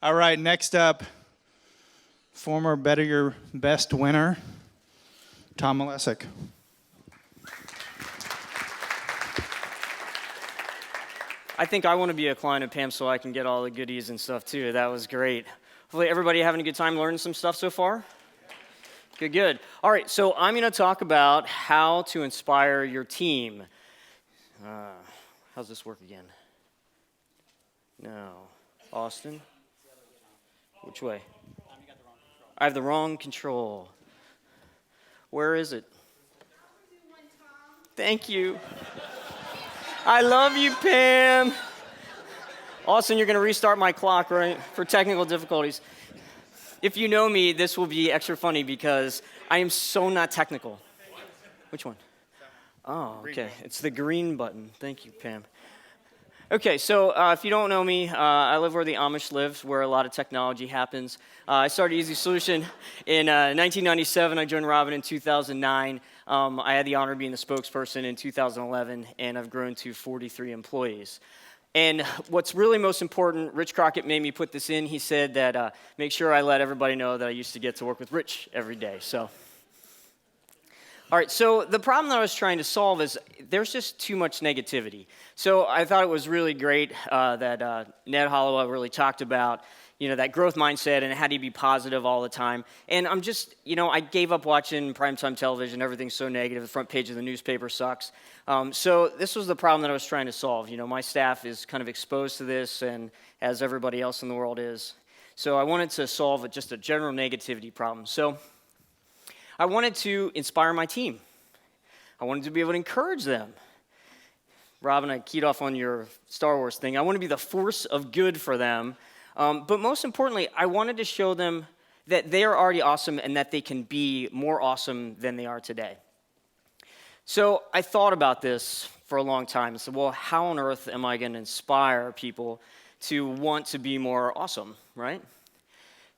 All right, next up, former Better Your Best winner, Tom Malesic. I think I want to be a client of Pam so I can get all the goodies and stuff too. That was great. Hopefully everybody having a good time learning some stuff so far? Good. All right, so I'm going to talk about how to inspire your team. How's this work again? No. Austin? Which way? I have the wrong control. Where is it? Thank you. I love you, Pam. Austin, you're going to restart my clock, right, for technical difficulties. If you know me, this will be extra funny because I am so not technical. Which one? Oh, okay. It's the green button. Thank you, Pam. Okay, so if you don't know me, I live where the Amish live, where a lot of technology happens. I started EZSolution in 1997. I joined Robin in 2009. I had the honor of being the spokesperson in 2011, and I've grown to 43 employees. And what's really most important, Rich Crockett made me put this in. He said that make sure I let everybody know that I used to get to work with Rich every day. So, all right, so the problem that I was trying to solve is there's just too much negativity. So I thought it was really great that Ned Holloway really talked about, that growth mindset and how do you be positive all the time. And I'm just, I gave up watching primetime television. Everything's so negative. The front page of the newspaper sucks. So this was the problem that I was trying to solve. My staff is kind of exposed to this, and as everybody else in the world is. So I wanted to solve just a general negativity problem. So I wanted to inspire my team. I wanted to be able to encourage them. Robin, I keyed off on your Star Wars thing. I want to be the force of good for them. But most importantly, I wanted to show them that they are already awesome and that they can be more awesome than they are today. So I thought about this for a long time and said, well, how on earth am I going to inspire people to want to be more awesome, right?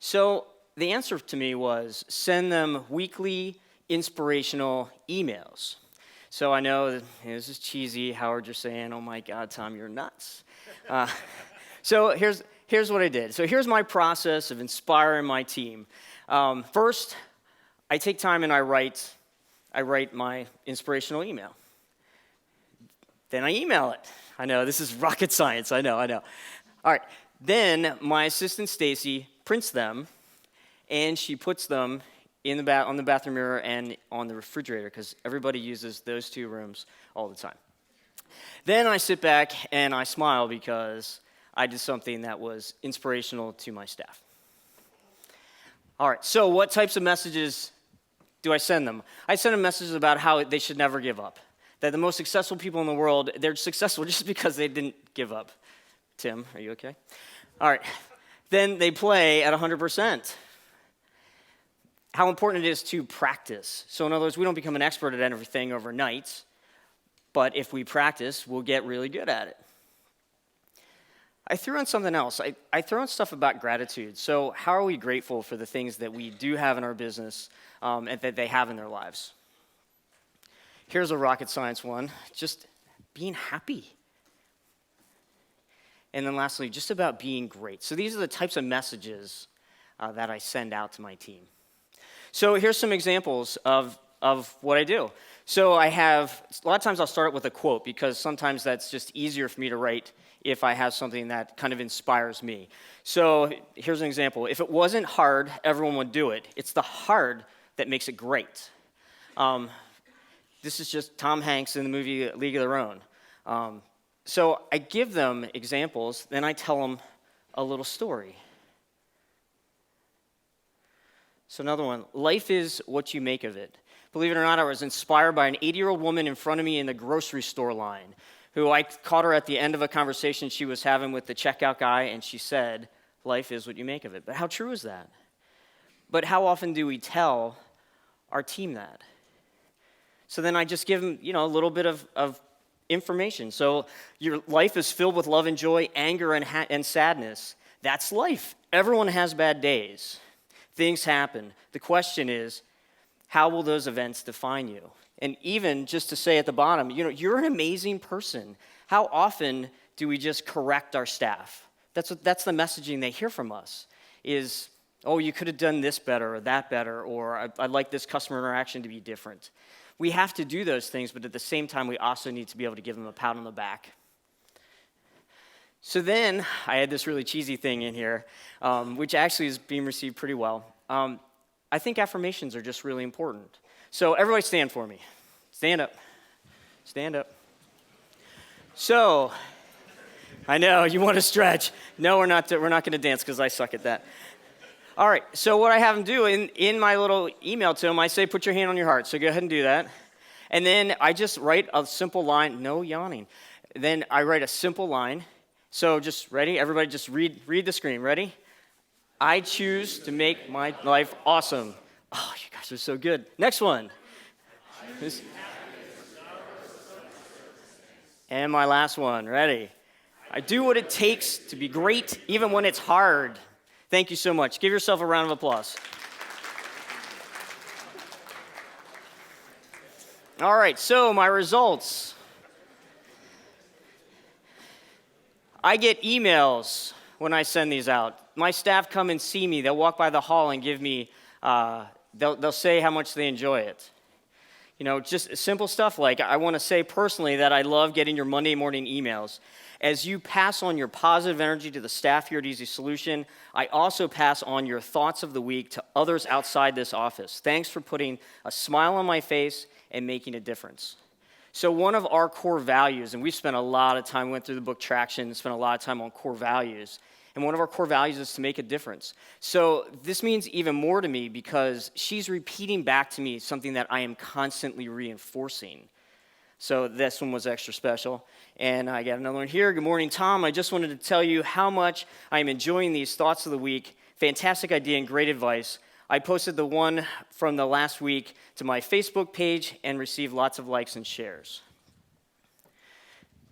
So the answer to me was send them weekly inspirational emails. So I know that this is cheesy. Howard, you're saying, oh my God, Tom, you're nuts. So here's what I did. So here's my process of inspiring my team. First, I take time and I write my inspirational email. Then I email it. I know, this is rocket science. I know. All right. Then my assistant, Stacy, prints them, and she puts them on the bathroom mirror and on the refrigerator, because everybody uses those two rooms all the time. Then I sit back and I smile because I did something that was inspirational to my staff. All right, so what types of messages do I send them? I send them messages about how they should never give up, that the most successful people in the world, they're successful just because they didn't give up. Tim, are you okay? All right, then they play at 100%. How important it is to practice. So in other words, we don't become an expert at everything overnight, but if we practice, we'll get really good at it. I threw in something else. I throw in stuff about gratitude. So how are we grateful for the things that we do have in our business and that they have in their lives? Here's a rocket science one, just being happy. And then lastly, just about being great. So these are the types of messages that I send out to my team. So here's some examples of what I do. So a lot of times I'll start with a quote because sometimes that's just easier for me to write if I have something that kind of inspires me. So here's an example. If it wasn't hard, everyone would do it. It's the hard that makes it great. This is just Tom Hanks in the movie League of Their Own. So I give them examples, then I tell them a little story. So another one, life is what you make of it. Believe it or not, I was inspired by an 80-year-old woman in front of me in the grocery store line, who I caught her at the end of a conversation she was having with the checkout guy, and she said, life is what you make of it. But how true is that? But how often do we tell our team that? So then I just give them, a little bit of information. So your life is filled with love and joy, anger and sadness. That's life. Everyone has bad days. Things happen. The question is, how will those events define you? And even just to say at the bottom, you're an amazing person. How often do we just correct our staff? That's the messaging they hear from us is, oh, you could have done this better or that better, or I'd like this customer interaction to be different. We have to do those things, but at the same time, we also need to be able to give them a pat on the back. So then, I had this really cheesy thing in here, which actually is being received pretty well. I think affirmations are just really important. So everybody stand for me. Stand up. Stand up. So, I know, you want to stretch. No, we're not going to dance because I suck at that. All right, so what I have them do, in my little email to them, I say, put your hand on your heart. So go ahead and do that. And then I just write a simple line, no yawning. Then I write a simple line. So just ready? Everybody just read the screen. Ready? I choose to make my life awesome. Oh, you guys are so good. Next one. And my last one. Ready? I do what it takes to be great, even when it's hard. Thank you so much. Give yourself a round of applause. All right, so my results. I get emails when I send these out. My staff come and see me. They'll walk by the hall and give me, they'll say how much they enjoy it. You know, just simple stuff like, I want to say personally that I love getting your Monday morning emails. As you pass on your positive energy to the staff here at EZSolution, I also pass on your thoughts of the week to others outside this office. Thanks for putting a smile on my face and making a difference. So one of our core values, and we've spent a lot of time, went through the book Traction, spent a lot of time on core values, and one of our core values is to make a difference. So this means even more to me because she's repeating back to me something that I am constantly reinforcing. So this one was extra special. And I got another one here. Good morning, Tom. I just wanted to tell you how much I'm enjoying these thoughts of the week. Fantastic idea and great advice. I posted the one from the last week to my Facebook page and received lots of likes and shares.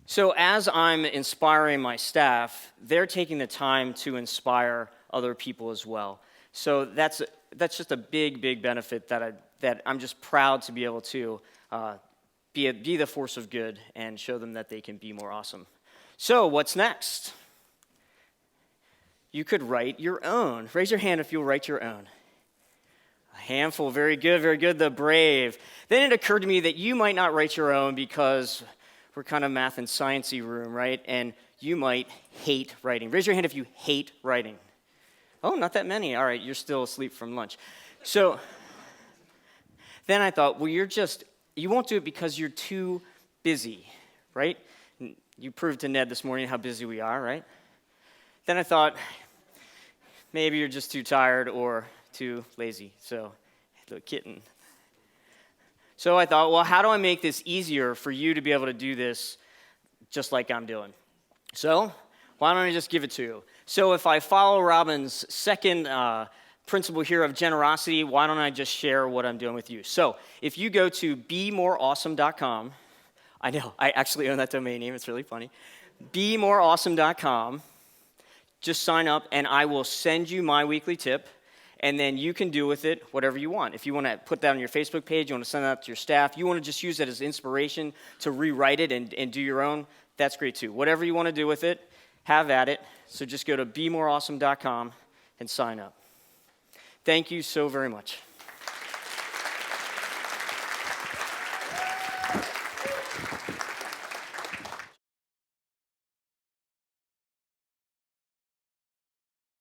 So as I'm inspiring my staff, they're taking the time to inspire other people as well. So that's just a big benefit that I'm just proud to be able to be the force of good and show them that they can be more awesome. So what's next? You could write your own. Raise your hand if you'll write your own. A handful, very good, the brave. Then it occurred to me that you might not write your own because we're kind of math and sciencey room, right? And you might hate writing. Raise your hand if you hate writing. Oh, not that many. All right, you're still asleep from lunch. So then I thought, well, you won't do it because you're too busy, right? You proved to Ned this morning how busy we are, right? Then I thought, maybe you're just too tired or too lazy. So, little kitten. So I thought, well, how do I make this easier for you to be able to do this just like I'm doing? So why don't I just give it to you? So if I follow Robin's second principle here of generosity, why don't I just share what I'm doing with you? So if you go to bemoreawesome.com, I know, I actually own that domain name. It's really funny. bemoreawesome.com, just sign up, and I will send you my weekly tip. And then you can do with it whatever you want. If you want to put that on your Facebook page, you want to send that out to your staff, you want to just use it as inspiration to rewrite it and do your own, that's great too. Whatever you want to do with it, have at it. So just go to bemoreawesome.com and sign up. Thank you so very much.